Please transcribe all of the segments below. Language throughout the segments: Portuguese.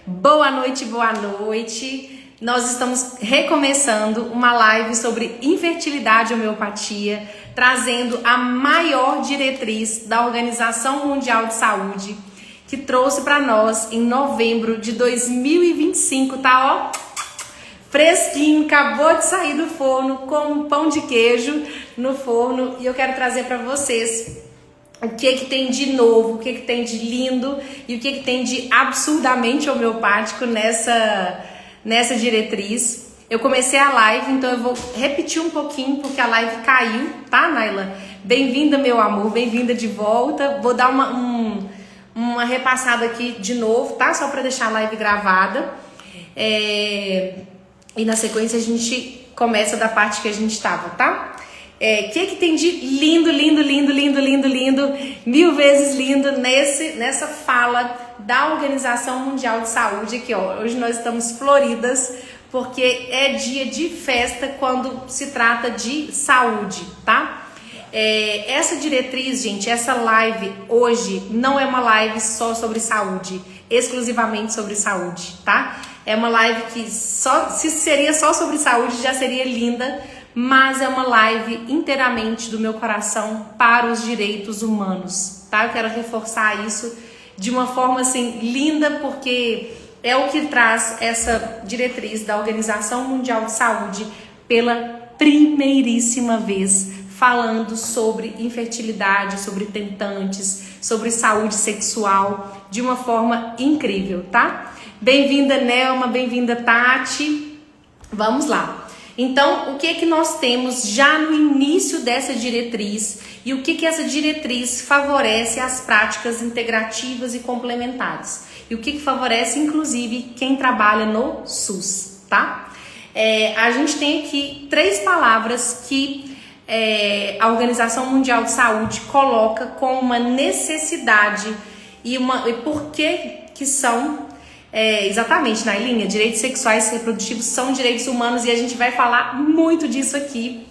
Boa noite, boa noite. Nós estamos recomeçando uma live sobre infertilidade e homeopatia, trazendo a maior diretriz da Organização Mundial de Saúde, que trouxe para nós em novembro de 2025, tá? Ó, fresquinho, acabou de sair do forno com um pão de queijo no forno, e eu quero trazer para vocês o que tem de novo, o que tem de lindo e o que tem de absurdamente homeopático nessa diretriz. Eu comecei a live, então eu vou repetir um pouquinho porque a live caiu, tá, Naila? Bem-vinda, meu amor, bem-vinda de volta. Vou dar uma repassada aqui de novo, tá? Só para deixar a live gravada. E na sequência a gente começa da parte que a gente estava, tá? Que tem de lindo, mil vezes lindo nessa fala da Organização Mundial de Saúde aqui, ó. Hoje nós estamos floridas porque é dia de festa quando se trata de saúde, tá? Essa diretriz, gente, essa live hoje não é uma live só sobre saúde, exclusivamente sobre saúde, tá? É uma live que se seria só sobre saúde já seria linda, mas é uma live inteiramente do meu coração para os direitos humanos, tá? Eu quero reforçar isso de uma forma assim linda, porque é o que traz essa diretriz da Organização Mundial de Saúde pela primeiríssima vez, falando sobre infertilidade, sobre tentantes, sobre saúde sexual, de uma forma incrível, tá? Bem-vinda, Nelma, bem-vinda, Tati. Vamos lá. Então, o que nós temos já no início dessa diretriz e o que essa diretriz favorece as práticas integrativas e complementares? E o que favorece, inclusive, quem trabalha no SUS, tá? A gente tem aqui 3 palavras que a Organização Mundial de Saúde coloca com uma necessidade e por que são... exatamente, Nailinha, direitos sexuais e reprodutivos são direitos humanos e a gente vai falar muito disso aqui,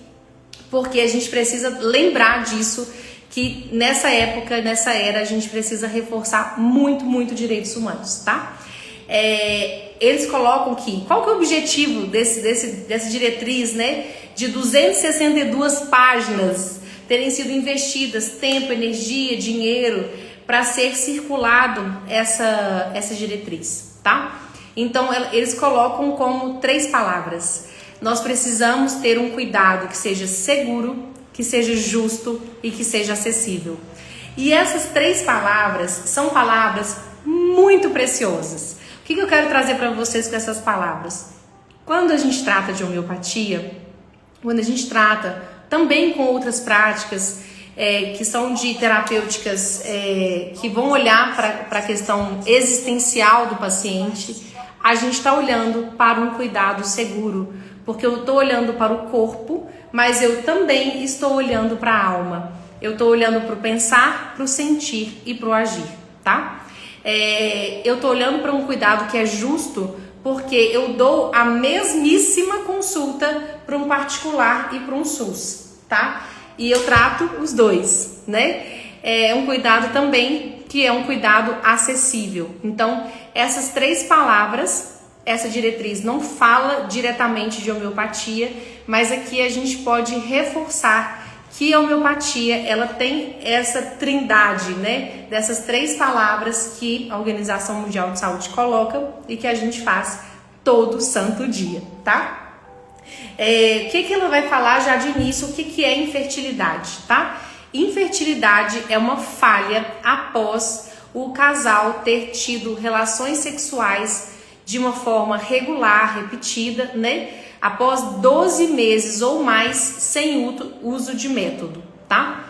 porque a gente precisa lembrar disso, que nessa época, nessa era, a gente precisa reforçar muito direitos humanos, tá? Eles colocam aqui, qual que é o objetivo dessa diretriz, né? De 262 páginas terem sido investidas, tempo, energia, dinheiro, para ser circulado essa diretriz, tá? Então, eles colocam como 3 palavras. Nós precisamos ter um cuidado que seja seguro, que seja justo e que seja acessível. E essas 3 palavras são palavras muito preciosas. O que eu quero trazer para vocês com essas palavras? Quando a gente trata de homeopatia, quando a gente trata também com outras práticas que são de terapêuticas que vão olhar para a questão existencial do paciente, a gente está olhando para um cuidado seguro, porque eu estou olhando para o corpo, mas eu também estou olhando para a alma. Eu estou olhando para o pensar, para o sentir e para o agir, tá? Eu estou olhando para um cuidado que é justo, porque eu dou a mesmíssima consulta para um particular e para um SUS, tá? E eu trato os dois, né? É um cuidado também que é um cuidado acessível. Então, essas 3 palavras, essa diretriz não fala diretamente de homeopatia, mas aqui a gente pode reforçar que a homeopatia, ela tem essa trindade, né? Dessas 3 palavras que a Organização Mundial de Saúde coloca e que a gente faz todo santo dia, tá? O que ela vai falar já de início, o que é infertilidade, tá? Infertilidade é uma falha após o casal ter tido relações sexuais de uma forma regular, repetida, né? Após 12 meses ou mais sem uso de método, tá?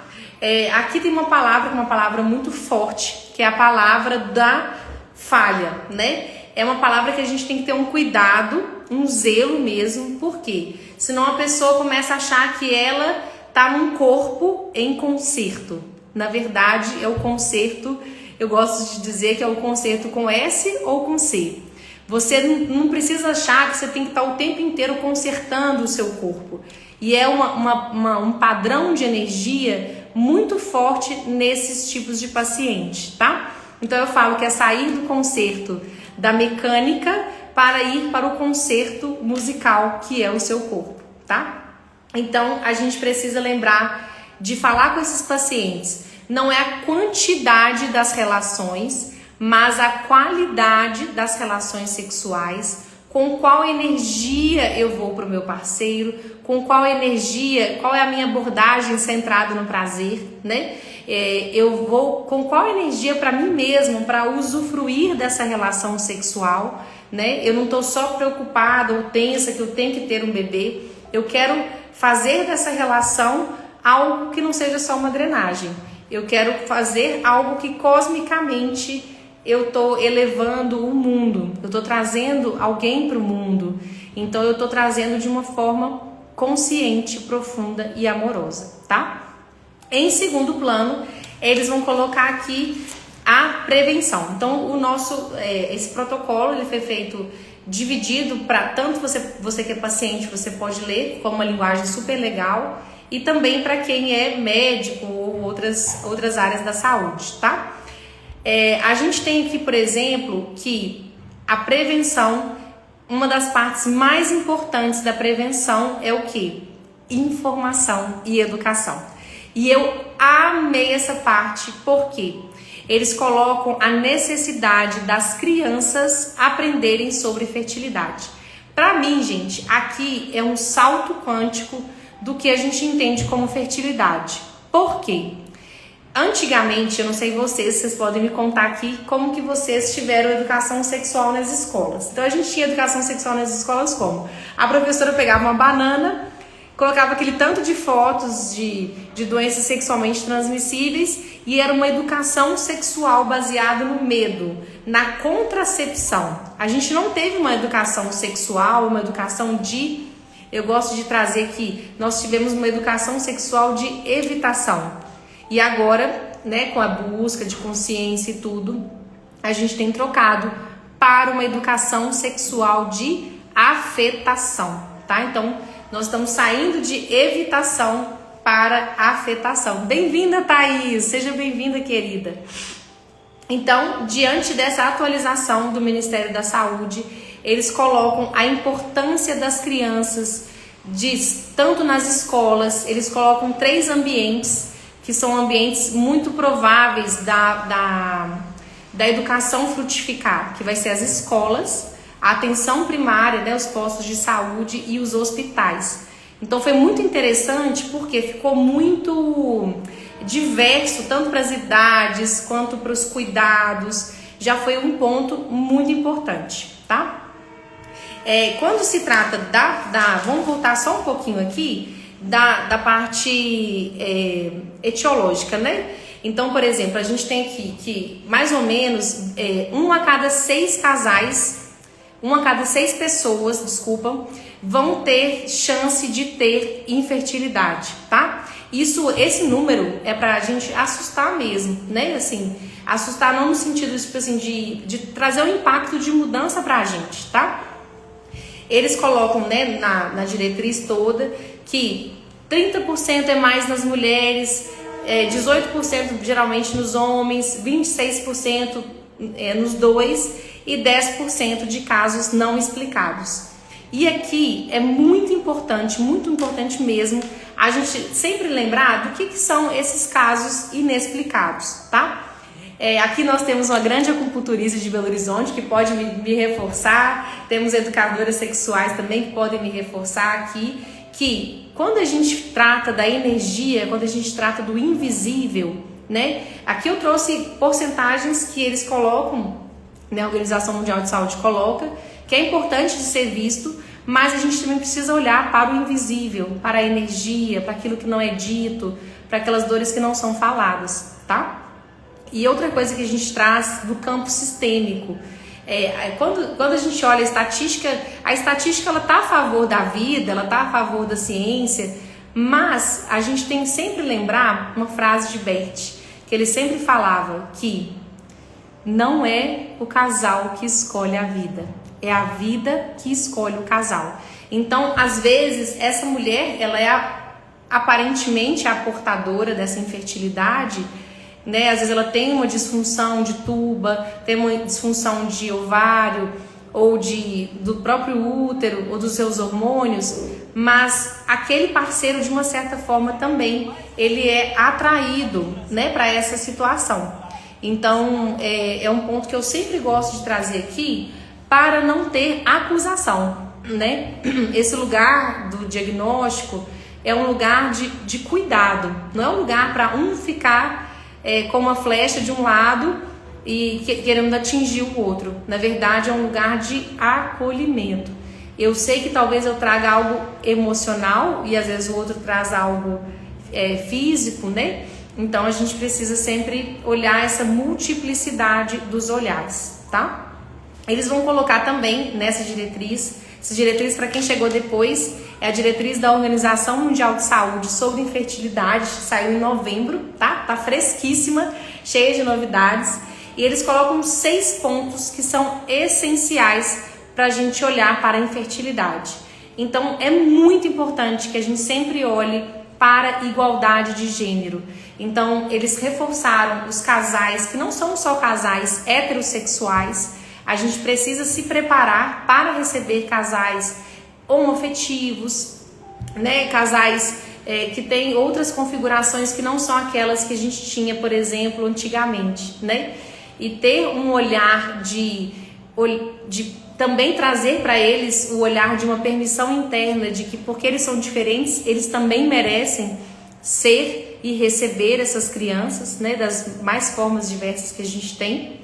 Aqui tem uma palavra muito forte, que é a palavra da falha, né? É uma palavra que a gente tem que ter um cuidado, um zelo mesmo, por quê? Senão a pessoa começa a achar que ela tá num corpo em concerto. Na verdade, é o concerto, eu gosto de dizer que é o concerto com S ou com C. Você não precisa achar que você tem que estar o tempo inteiro consertando o seu corpo. E é um padrão de energia muito forte nesses tipos de paciente, tá? Então eu falo que é sair do concerto da mecânica para ir para o concerto musical que é o seu corpo, tá? Então a gente precisa lembrar de falar com esses pacientes. Não é a quantidade das relações, mas a qualidade das relações sexuais, com qual energia eu vou para o meu parceiro, com qual energia, qual é a minha abordagem centrada no prazer, né? Eu vou com qual energia para mim mesmo, para usufruir dessa relação sexual, né? Eu não estou só preocupada ou tensa que eu tenho que ter um bebê, eu quero fazer dessa relação algo que não seja só uma drenagem. Eu quero fazer algo que cosmicamente eu estou elevando o mundo, eu estou trazendo alguém para o mundo, então eu estou trazendo de uma forma consciente, profunda e amorosa, tá? Em segundo plano, eles vão colocar aqui a prevenção. Então, esse protocolo ele foi feito dividido para tanto você que é paciente, você pode ler com uma linguagem super legal, e também para quem é médico ou outras áreas da saúde, tá? A gente tem aqui, por exemplo, que a prevenção, uma das partes mais importantes da prevenção é o quê? Informação e educação. E eu amei essa parte porque eles colocam a necessidade das crianças aprenderem sobre fertilidade. Para mim, gente, aqui é um salto quântico do que a gente entende como fertilidade. Por quê? Antigamente, eu não sei vocês podem me contar aqui como que vocês tiveram educação sexual nas escolas. Então a gente tinha educação sexual nas escolas como? A professora pegava uma banana, colocava aquele tanto de fotos de doenças sexualmente transmissíveis e era uma educação sexual baseada no medo, na contracepção. A gente não teve uma educação sexual, uma educação de... Eu gosto de trazer que nós tivemos uma educação sexual de evitação. E agora, né, com a busca de consciência e tudo, a gente tem trocado para uma educação sexual de afetação, tá? Então, nós estamos saindo de evitação para afetação. Bem-vinda, Thaís! Seja bem-vinda, querida. Então, diante dessa atualização do Ministério da Saúde, eles colocam a importância das crianças, tanto nas escolas, eles colocam 3 ambientes, que são ambientes muito prováveis da educação frutificar, que vai ser as escolas, a atenção primária, né, os postos de saúde e os hospitais. Então foi muito interessante porque ficou muito diverso, tanto para as idades quanto para os cuidados. Já foi um ponto muito importante, tá? Quando se trata vamos voltar só um pouquinho aqui, da parte etiológica, né? Então, por exemplo, a gente tem aqui que mais ou menos 1 a cada 6 casais, 1 a cada 6 pessoas, desculpa, vão ter chance de ter infertilidade, tá? Esse número é pra gente assustar mesmo, né? Assim, assustar não no sentido, tipo assim, de trazer um impacto de mudança pra gente, tá? Eles colocam, né, na diretriz toda que 30% é mais nas mulheres, 18% geralmente nos homens, 26% nos dois e 10% de casos não explicados. E aqui é muito importante mesmo, a gente sempre lembrar do que são esses casos inexplicados, tá? Aqui nós temos uma grande acupunturista de Belo Horizonte que pode me reforçar, temos educadoras sexuais também que podem me reforçar aqui, que quando a gente trata da energia, quando a gente trata do invisível, né? Aqui eu trouxe porcentagens que eles colocam, né? A Organização Mundial de Saúde coloca, que é importante de ser visto, mas a gente também precisa olhar para o invisível, para a energia, para aquilo que não é dito, para aquelas dores que não são faladas, tá? E outra coisa que a gente traz do campo sistêmico, quando a gente olha a estatística ela está a favor da vida, ela está a favor da ciência, mas a gente tem que sempre lembrar uma frase de Bert, que ele sempre falava que não é o casal que escolhe a vida, é a vida que escolhe o casal. Então, às vezes, essa mulher, ela é aparentemente a portadora dessa infertilidade, né? Às vezes ela tem uma disfunção de tuba, tem uma disfunção de ovário ou do próprio útero ou dos seus hormônios, mas aquele parceiro, de uma certa forma também, ele é atraído, né, para essa situação. Então é um ponto que eu sempre gosto de trazer aqui para não ter acusação, né? Esse lugar do diagnóstico é um lugar de cuidado, não é um lugar para um ficar com uma flecha de um lado e querendo atingir o outro. Na verdade, é um lugar de acolhimento. Eu sei que talvez eu traga algo emocional e às vezes o outro traz algo físico, né? Então a gente precisa sempre olhar essa multiplicidade dos olhares, tá? Eles vão colocar também nessa diretriz, essa diretriz para quem chegou depois, é a diretriz da Organização Mundial de Saúde sobre infertilidade, saiu em novembro, tá? Tá fresquíssima, cheia de novidades. E eles colocam 6 pontos que são essenciais para a gente olhar para a infertilidade. Então é muito importante que a gente sempre olhe para a igualdade de gênero. Então eles reforçaram os casais que não são só casais heterossexuais. A gente precisa se preparar para receber casais homoafetivos, né? Casais que têm outras configurações que não são aquelas que a gente tinha, por exemplo, antigamente, né? E ter um olhar de também trazer para eles o olhar de uma permissão interna de que, porque eles são diferentes, eles também merecem ser e receber essas crianças, né? Das mais formas diversas que a gente tem.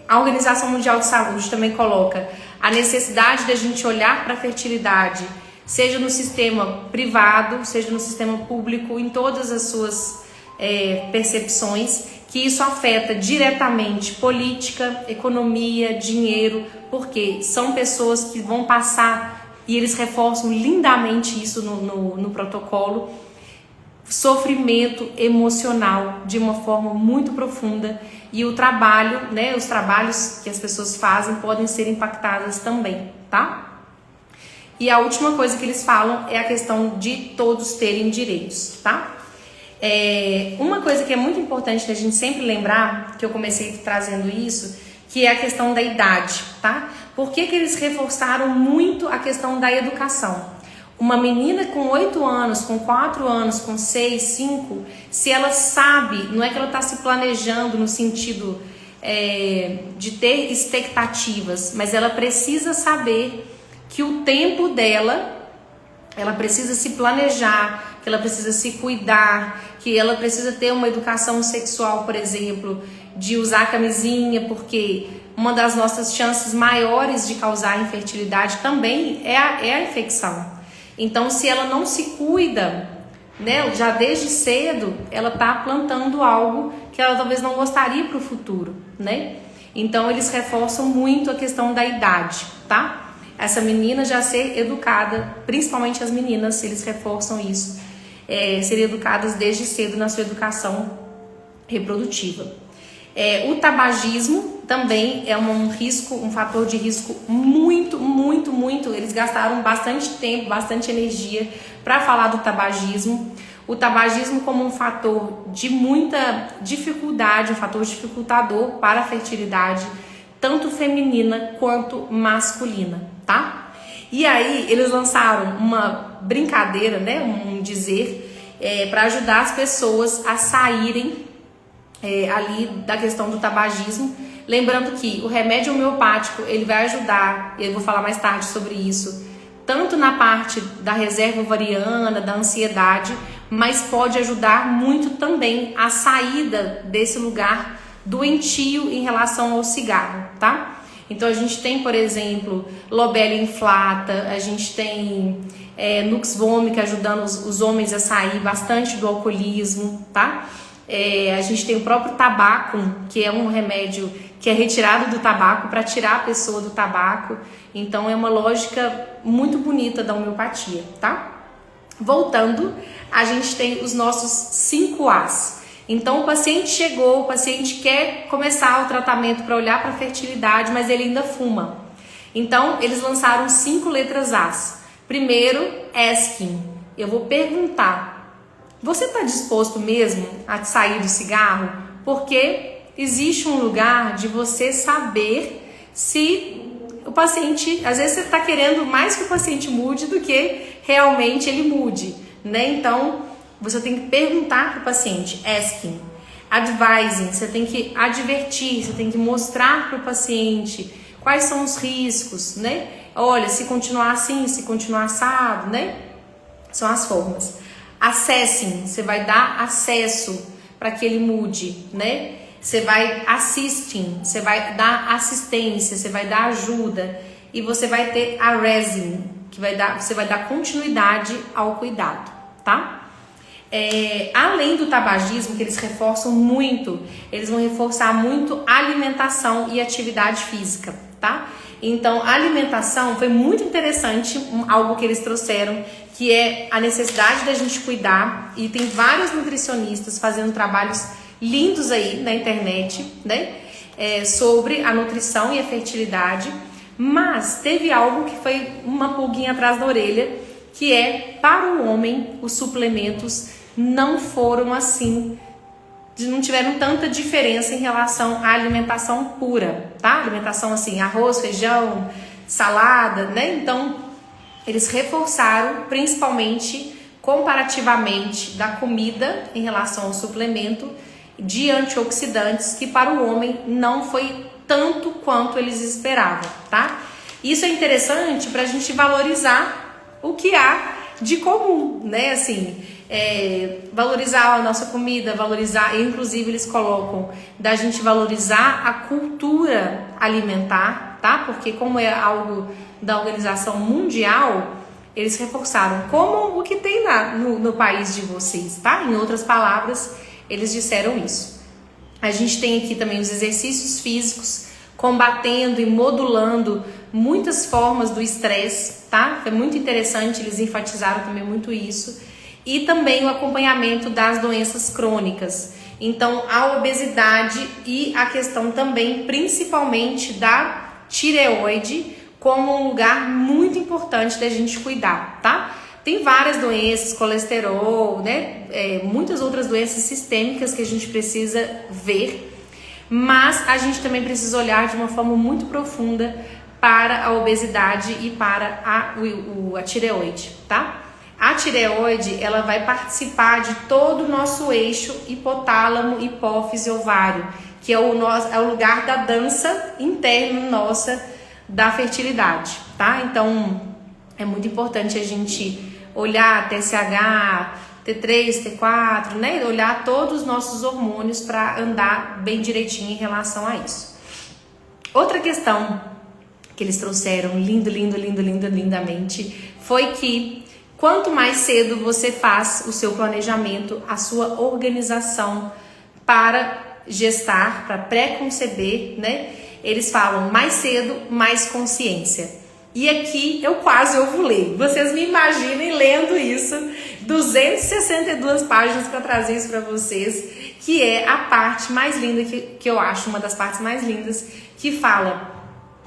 A Organização Mundial de Saúde também coloca a necessidade de a gente olhar para a fertilidade, seja no sistema privado, seja no sistema público, em todas as suas percepções, que isso afeta diretamente política, economia, dinheiro, porque são pessoas que vão passar, e eles reforçam lindamente isso no protocolo, sofrimento emocional de uma forma muito profunda, e o trabalho, né, os trabalhos que as pessoas fazem podem ser impactadas também, tá? E a última coisa que eles falam é a questão de todos terem direitos, tá? Uma coisa que é muito importante da gente sempre lembrar, que eu comecei trazendo isso, que é a questão da idade, tá? Por que eles reforçaram muito a questão da educação? Uma menina com 8 anos, com 4 anos, com 6, 5, se ela sabe, não é que ela está se planejando no sentido de ter expectativas, mas ela precisa saber que o tempo dela, ela precisa se planejar, que ela precisa se cuidar, que ela precisa ter uma educação sexual, por exemplo, de usar camisinha, porque uma das nossas chances maiores de causar infertilidade também é a infecção. Então, se ela não se cuida, né, já desde cedo, ela está plantando algo que ela talvez não gostaria para o futuro, né? Então, eles reforçam muito a questão da idade, tá? Essa menina já ser educada, principalmente as meninas, eles reforçam isso, serem educadas desde cedo na sua educação reprodutiva. O tabagismo também é um fator de risco muito, muito, muito. Eles gastaram bastante tempo, bastante energia para falar do tabagismo. O tabagismo como um fator de muita dificuldade, um fator dificultador para a fertilidade, tanto feminina quanto masculina, tá? E aí eles lançaram uma brincadeira, né, um dizer, para ajudar as pessoas a saírem ali da questão do tabagismo, lembrando que o remédio homeopático ele vai ajudar, eu vou falar mais tarde sobre isso, tanto na parte da reserva ovariana, da ansiedade, mas pode ajudar muito também a saída desse lugar doentio em relação ao cigarro, tá? Então a gente tem, por exemplo, Lobelia inflata, a gente tem Nux vomica ajudando os homens a sair bastante do alcoolismo, tá? A gente tem o próprio tabaco, que é um remédio que é retirado do tabaco para tirar a pessoa do tabaco. Então é uma lógica muito bonita da homeopatia, tá? Voltando, a gente tem os nossos 5 As. Então o paciente chegou, o paciente quer começar o tratamento para olhar para a fertilidade, mas ele ainda fuma. Então eles lançaram 5 letras As. Primeiro, asking. Eu vou perguntar. você está disposto mesmo a sair do cigarro? Porque existe um lugar de você saber se o paciente, às vezes você está querendo mais que o paciente mude do que realmente ele mude, né? Então, você tem que perguntar para o paciente, asking, advising, você tem que advertir, você tem que mostrar para o paciente quais são os riscos, né? Olha, se continuar assim, se continuar assado, né? São as formas. Assessing, você vai dar acesso para que ele mude, né? Você vai assisting, você vai dar assistência, você vai dar ajuda e você vai ter arresing, que você vai dar continuidade ao cuidado, tá? Além do tabagismo, que eles reforçam muito, eles vão reforçar muito alimentação e atividade física, tá? Então, a alimentação foi muito interessante, algo que eles trouxeram, que é a necessidade da gente cuidar, e tem vários nutricionistas fazendo trabalhos lindos aí na internet, né? Sobre a nutrição e a fertilidade, mas teve algo que foi uma pulguinha atrás da orelha, que é, para o homem, os suplementos não foram assim, não tiveram tanta diferença em relação à alimentação pura, tá? Alimentação assim, arroz, feijão, salada, né? Então, eles reforçaram principalmente, comparativamente, da comida em relação ao suplemento de antioxidantes, que para o homem não foi tanto quanto eles esperavam, tá? Isso é interessante para a gente valorizar o que há de comum, né? Assim, valorizar a nossa comida, valorizar, inclusive eles colocam da gente valorizar a cultura alimentar, tá? Porque como é algo da Organização Mundial, eles reforçaram como o que tem no país de vocês, tá? Em outras palavras, eles disseram isso. A gente tem aqui também os exercícios físicos, combatendo e modulando muitas formas do estresse, tá? Foi muito interessante, eles enfatizaram também muito isso. E também o acompanhamento das doenças crônicas. Então, a obesidade e a questão também, principalmente da tireoide, como um lugar muito importante da gente cuidar, tá? Tem várias doenças, colesterol, né? Muitas outras doenças sistêmicas que a gente precisa ver, mas a gente também precisa olhar de uma forma muito profunda para a obesidade e para a tireoide, tá? A tireoide, ela vai participar de todo o nosso eixo hipotálamo, hipófise, ovário, que é o lugar da dança interna nossa da fertilidade, tá? Então, é muito importante a gente olhar TSH, T3, T4, né? Olhar todos os nossos hormônios para andar bem direitinho em relação a isso. Outra questão que eles trouxeram lindamente foi que quanto mais cedo você faz o seu planejamento, a sua organização para gestar, para pré-conceber, né? Eles falam mais cedo, mais consciência. E aqui eu quase ovulei. Vocês me imaginem lendo isso, 262 páginas para trazer isso para vocês, que é a parte mais linda, que eu acho uma das partes mais lindas, que fala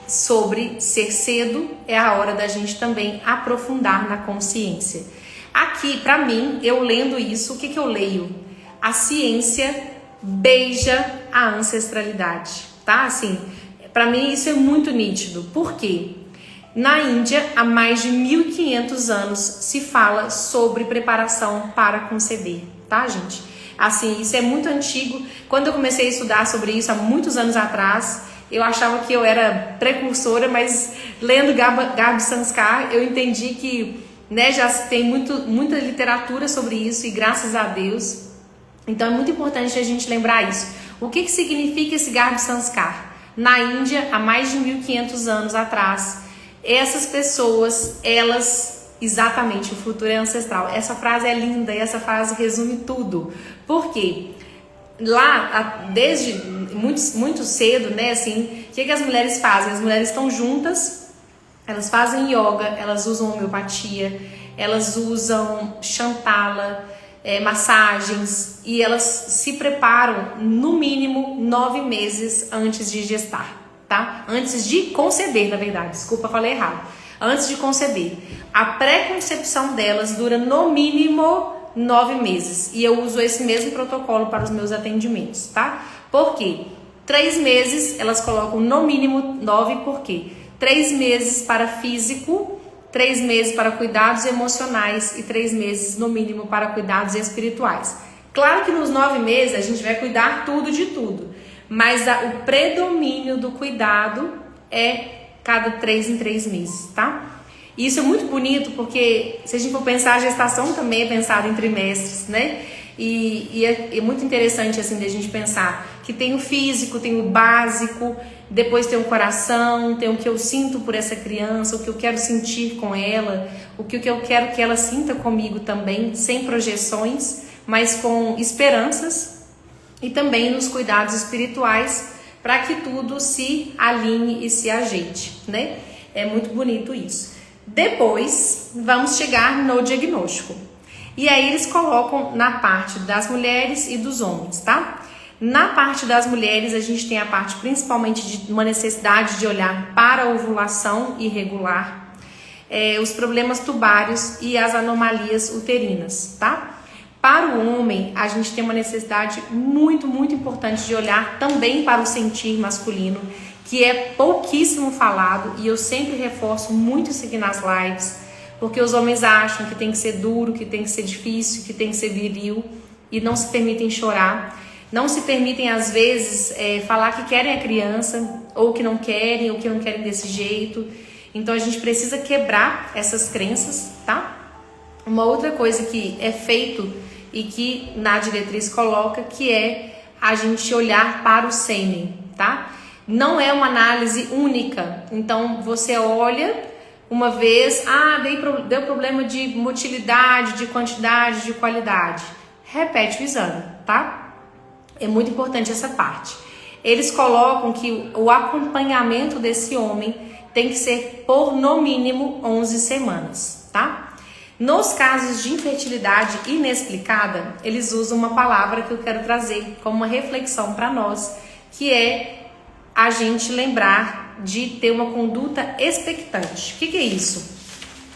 sobre ser cedo, é a hora da gente também aprofundar na consciência. Aqui, para mim, eu lendo isso, o que eu leio? A ciência beija a ancestralidade, tá? Assim, para mim isso é muito nítido. Por quê? Na Índia, há mais de 1500 anos se fala sobre preparação para conceber, tá, gente? Assim, isso é muito antigo. Quando eu comecei a estudar sobre isso há muitos anos atrás, eu achava que eu era precursora, mas lendo Garbo Sanskar, eu entendi que, né, já tem muita literatura sobre isso, e graças a Deus. Então é muito importante a gente lembrar isso. O que significa esse Garbo Sanskar? Na Índia, há mais de 1500 anos atrás, essas pessoas, elas, exatamente, o futuro é ancestral. Essa frase é linda e essa frase resume tudo. Por quê? Lá, desde muito cedo, né, assim, o que as mulheres fazem? As mulheres estão juntas, elas fazem yoga, elas usam homeopatia, elas usam Shantala, massagens, e elas se preparam no mínimo 9 meses antes de gestar, tá? Antes de conceber, na verdade, desculpa, falei errado. Antes de conceber. A pré-concepção delas dura no mínimo 9 meses. E eu uso esse mesmo protocolo para os meus atendimentos, tá? Por quê? 3 meses, elas colocam no mínimo 9, por quê? 3 meses para físico, 3 meses para cuidados emocionais e 3 meses no mínimo para cuidados espirituais. Claro que nos 9 meses a gente vai cuidar tudo de tudo, mas o predomínio do cuidado é cada 3 em 3 meses, tá? E isso é muito bonito porque se a gente for pensar, a gestação também é pensada em trimestres, né? E é muito interessante assim da gente pensar que tem o físico, tem o básico, depois tem o coração, tem o que eu sinto por essa criança, o que eu quero sentir com ela, o que eu quero que ela sinta comigo também, sem projeções, mas com esperanças, e também nos cuidados espirituais, para que tudo se alinhe e se ajeite, né? É muito bonito isso. Depois, vamos chegar no diagnóstico. E aí eles colocam na parte das mulheres e dos homens, tá? Na parte das mulheres, a gente tem a parte principalmente de uma necessidade de olhar para a ovulação irregular, os problemas tubários e as anomalias uterinas, tá? Para o homem, a gente tem uma necessidade muito, muito importante de olhar também para o sentir masculino, que é pouquíssimo falado, e eu sempre reforço muito isso aqui nas lives, porque os homens acham que tem que ser duro, que tem que ser difícil, que tem que ser viril, e não se permitem chorar, não se permitem às vezes falar que querem a criança, ou que não querem desse jeito. Então a gente precisa quebrar essas crenças, tá? Uma outra coisa que é feito e que na diretriz coloca, que é a gente olhar para o sêmen, tá? Não é uma análise única, então você olha uma vez, deu problema de motilidade, de quantidade, de qualidade, repete o exame, tá? É muito importante essa parte. Eles colocam que o acompanhamento desse homem tem que ser por no mínimo 11 semanas, tá? Nos casos de infertilidade inexplicada, eles usam uma palavra que eu quero trazer como uma reflexão para nós, que é a gente lembrar de ter uma conduta expectante. O que é isso?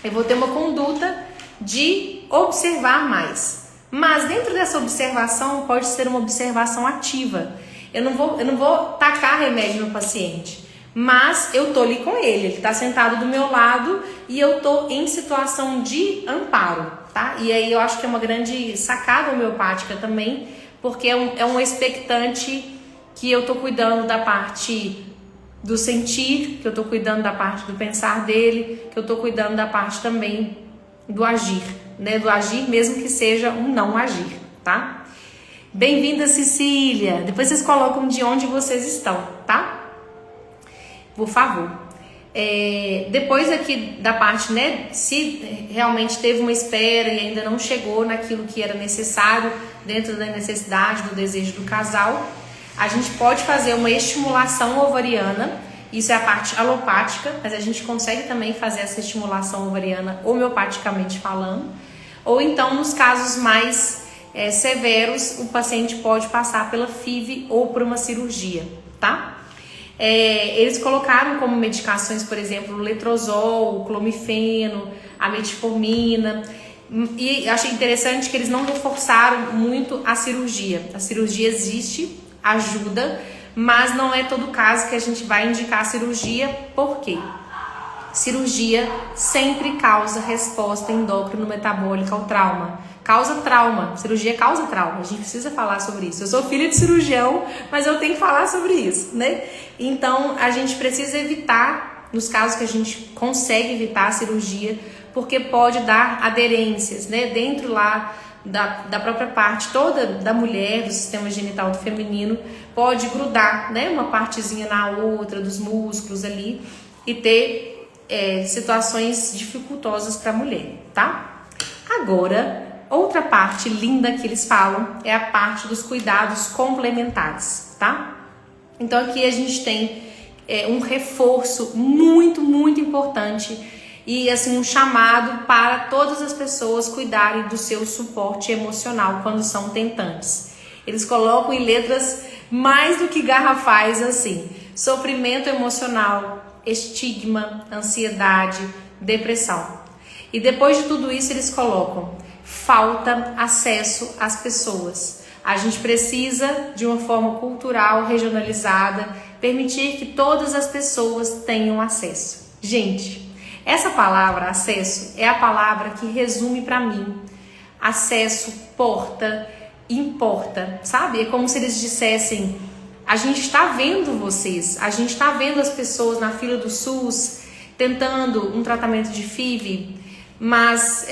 Eu vou ter uma conduta de observar mais, mas dentro dessa observação pode ser uma observação ativa. Eu não vou tacar remédio no paciente, mas eu tô ali com ele tá sentado do meu lado e eu tô em situação de amparo, tá? E aí eu acho que é uma grande sacada homeopática também, porque é um expectante que eu tô cuidando da parte do sentir, que eu tô cuidando da parte do pensar dele, que eu tô cuidando da parte também do agir, né? Do agir mesmo que seja um não agir, tá? Bem-vinda, Cecília! Depois vocês colocam de onde vocês estão, tá? Por favor. Depois aqui da parte, né? Se realmente teve uma espera e ainda não chegou naquilo que era necessário dentro da necessidade, do desejo do casal, a gente pode fazer uma estimulação ovariana. Isso é a parte alopática, mas a gente consegue também fazer essa estimulação ovariana homeopaticamente falando. Ou então, nos casos mais severos, o paciente pode passar pela FIV ou por uma cirurgia, tá? Eles colocaram como medicações, por exemplo, o letrozol, o clomifeno, a metformina. E achei interessante que eles não reforçaram muito a cirurgia. A cirurgia existe, ajuda, mas não é todo caso que a gente vai indicar a cirurgia. Por quê? Cirurgia sempre causa resposta endócrino-metabólica ao trauma. Causa trauma, cirurgia causa trauma, a gente precisa falar sobre isso. Eu sou filha de cirurgião, mas eu tenho que falar sobre isso, né? Então, a gente precisa evitar, nos casos que a gente consegue evitar a cirurgia, porque pode dar aderências, né? Dentro lá da própria parte toda da mulher, do sistema genital do feminino, pode grudar, né? Uma partezinha na outra, dos músculos ali, e ter situações dificultosas para a mulher, tá? Agora, outra parte linda que eles falam é a parte dos cuidados complementares, tá? Então aqui a gente tem um reforço muito, muito importante e assim um chamado para todas as pessoas cuidarem do seu suporte emocional quando são tentantes. Eles colocam em letras mais do que garrafais assim: sofrimento emocional, estigma, ansiedade, depressão. E depois de tudo isso eles colocam falta acesso às pessoas. A gente precisa, de uma forma cultural, regionalizada, permitir que todas as pessoas tenham acesso. Gente, essa palavra acesso é a palavra que resume para mim. Acesso, porta, importa, sabe? É como se eles dissessem: a gente está vendo vocês, a gente está vendo as pessoas na fila do SUS tentando um tratamento de FIV, mas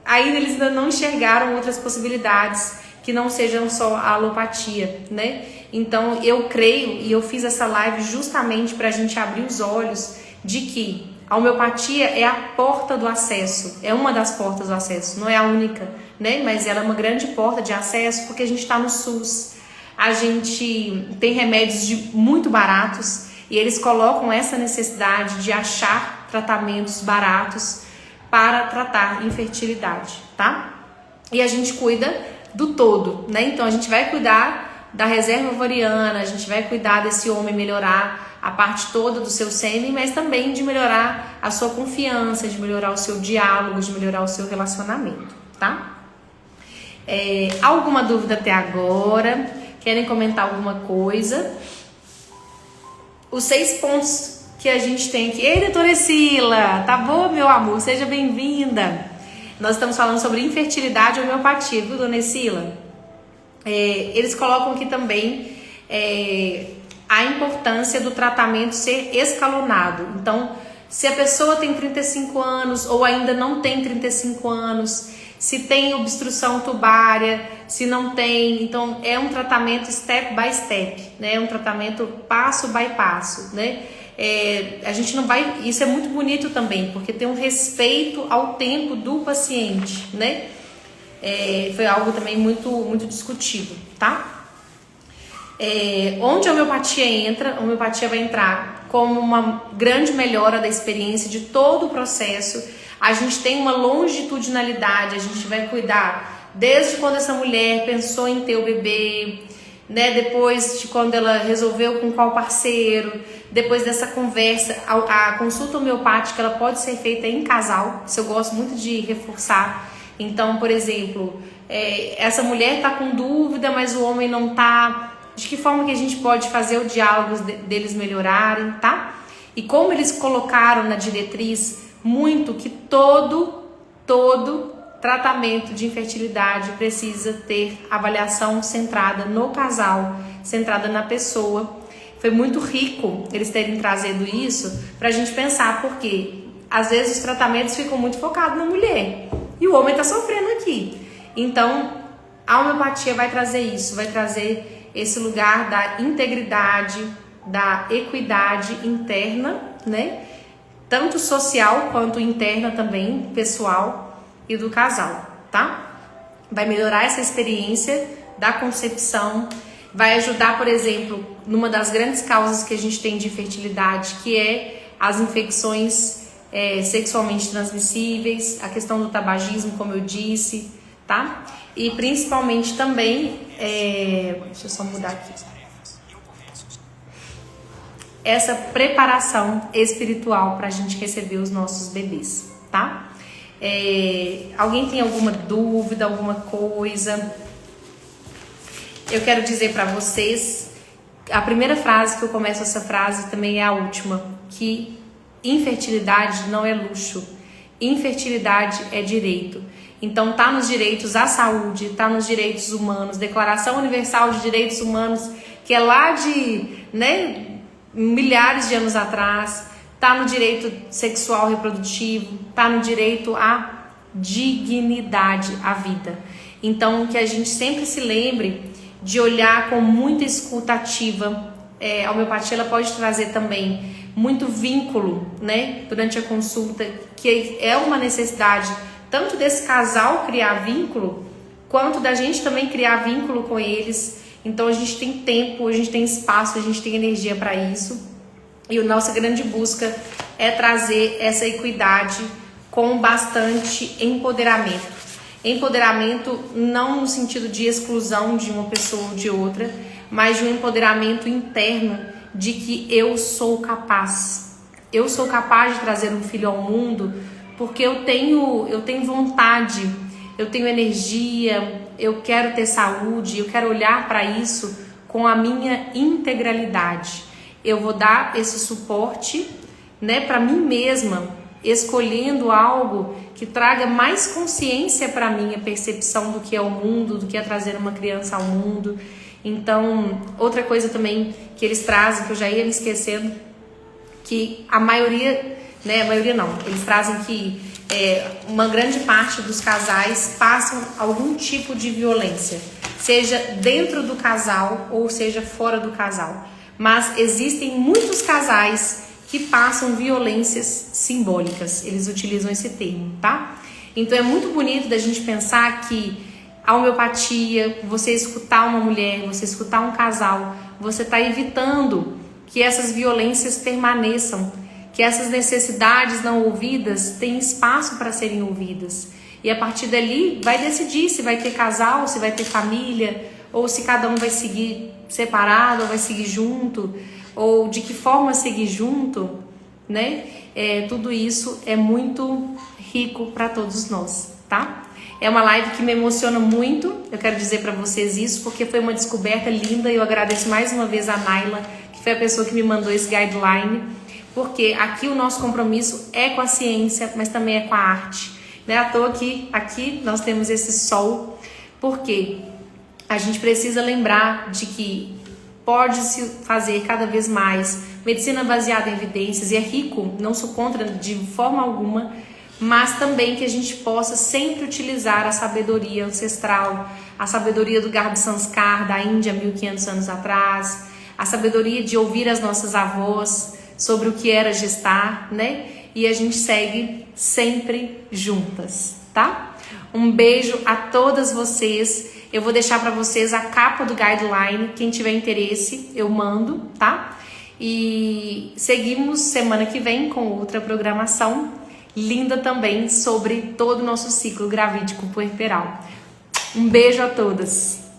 ainda eles ainda não enxergaram outras possibilidades que não sejam só a alopatia, né? Então eu creio, e eu fiz essa live justamente para a gente abrir os olhos de que a homeopatia é a porta do acesso, é uma das portas do acesso, não é a única, né? Mas ela é uma grande porta de acesso porque a gente está no SUS, a gente tem remédios muito baratos e eles colocam essa necessidade de achar tratamentos baratos para tratar infertilidade, tá? E a gente cuida do todo, né? Então a gente vai cuidar da reserva ovariana, a gente vai cuidar desse homem melhorar a parte toda do seu sêmen, mas também de melhorar a sua confiança, de melhorar o seu diálogo, de melhorar o seu relacionamento, tá? Alguma dúvida até agora? Querem comentar alguma coisa? Os 6 pontos que a gente tem aqui. Ei, doutora Sila, tá bom, meu amor? Seja bem-vinda. Nós estamos falando sobre infertilidade e homeopatia, viu, dona Sila? Eles colocam aqui também a importância do tratamento ser escalonado. Então, se a pessoa tem 35 anos ou ainda não tem 35 anos, se tem obstrução tubária, se não tem, então é um tratamento step by step, né? É um tratamento passo by passo, né? A gente não vai, isso é muito bonito também, porque tem um respeito ao tempo do paciente, né? Foi algo também muito discutido, tá? Onde a homeopatia entra, a homeopatia vai entrar como uma grande melhora da experiência de todo o processo. A gente tem uma longitudinalidade, a gente vai cuidar desde quando essa mulher pensou em ter o bebê, né? Depois de quando ela resolveu com qual parceiro, depois dessa conversa, a consulta homeopática ela pode ser feita em casal, isso eu gosto muito de reforçar. Então, por exemplo, essa mulher está com dúvida, mas o homem não está. De que forma que a gente pode fazer o diálogo deles melhorarem, tá? E como eles colocaram na diretriz muito que todo tratamento de infertilidade precisa ter avaliação centrada no casal, centrada na pessoa. Foi muito rico eles terem trazido isso pra gente pensar, porque às vezes os tratamentos ficam muito focados na mulher e o homem tá sofrendo aqui. Então, a homeopatia vai trazer isso, vai trazer esse lugar da integridade, da equidade interna, né? Tanto social quanto interna também, pessoal e do casal, tá? Vai melhorar essa experiência da concepção, vai ajudar, por exemplo, numa das grandes causas que a gente tem de infertilidade, que é as infecções sexualmente transmissíveis, a questão do tabagismo, como eu disse, tá? E principalmente também, deixa eu só mudar aqui, essa preparação espiritual para a gente receber os nossos bebês, tá? Alguém tem alguma dúvida, alguma coisa? Eu quero dizer para vocês, a primeira frase que eu começo essa frase também é a última, que infertilidade não é luxo, infertilidade é direito. Então tá nos direitos à saúde, tá nos direitos humanos, Declaração Universal de Direitos Humanos, que é lá de, né, milhares de anos atrás, tá no direito sexual reprodutivo, tá no direito à dignidade à vida. Então que a gente sempre se lembre de olhar com muita escuta ativa. A homeopatia ela pode trazer também muito vínculo, né, durante a consulta, que é uma necessidade tanto desse casal criar vínculo, quanto da gente também criar vínculo com eles. Então a gente tem tempo, a gente tem espaço, a gente tem energia para isso. E a nossa grande busca é trazer essa equidade com bastante empoderamento. Empoderamento não no sentido de exclusão de uma pessoa ou de outra, mas de um empoderamento interno de que eu sou capaz. Eu sou capaz de trazer um filho ao mundo porque eu tenho vontade, eu tenho energia, eu quero ter saúde, eu quero olhar para isso com a minha integralidade. Eu vou dar esse suporte, né, para mim mesma, escolhendo algo que traga mais consciência para a minha percepção do que é o mundo, do que é trazer uma criança ao mundo. Então, outra coisa também que eles trazem, que eu já ia me esquecendo, que a maioria, né, a maioria não, eles trazem que uma grande parte dos casais passam algum tipo de violência, seja dentro do casal ou seja fora do casal. Mas existem muitos casais que passam violências simbólicas, eles utilizam esse termo, tá? Então é muito bonito da gente pensar que a homeopatia, você escutar uma mulher, você escutar um casal, você está evitando que essas violências permaneçam, que essas necessidades não ouvidas tenham espaço para serem ouvidas. E a partir dali vai decidir se vai ter casal, se vai ter família, ou se cada um vai seguir separado ou vai seguir junto, ou de que forma seguir junto, né? Tudo isso é muito rico para todos nós, tá? É uma live que me emociona muito, eu quero dizer para vocês isso, porque foi uma descoberta linda e eu agradeço mais uma vez a Naila, que foi a pessoa que me mandou esse guideline, porque aqui o nosso compromisso é com a ciência, mas também é com a arte. Não é à toa que aqui nós temos esse sol, porque a gente precisa lembrar de que pode-se fazer cada vez mais medicina baseada em evidências, e é rico, não sou contra de forma alguma, mas também que a gente possa sempre utilizar a sabedoria ancestral, a sabedoria do Garbo Sanskar da Índia 1500 anos atrás, a sabedoria de ouvir as nossas avós sobre o que era gestar, né? E a gente segue sempre juntas, tá? Um beijo a todas vocês. Eu vou deixar para vocês a capa do guideline, quem tiver interesse eu mando, tá? E seguimos semana que vem com outra programação linda também sobre todo o nosso ciclo gravídico puerperal. Um beijo a todas!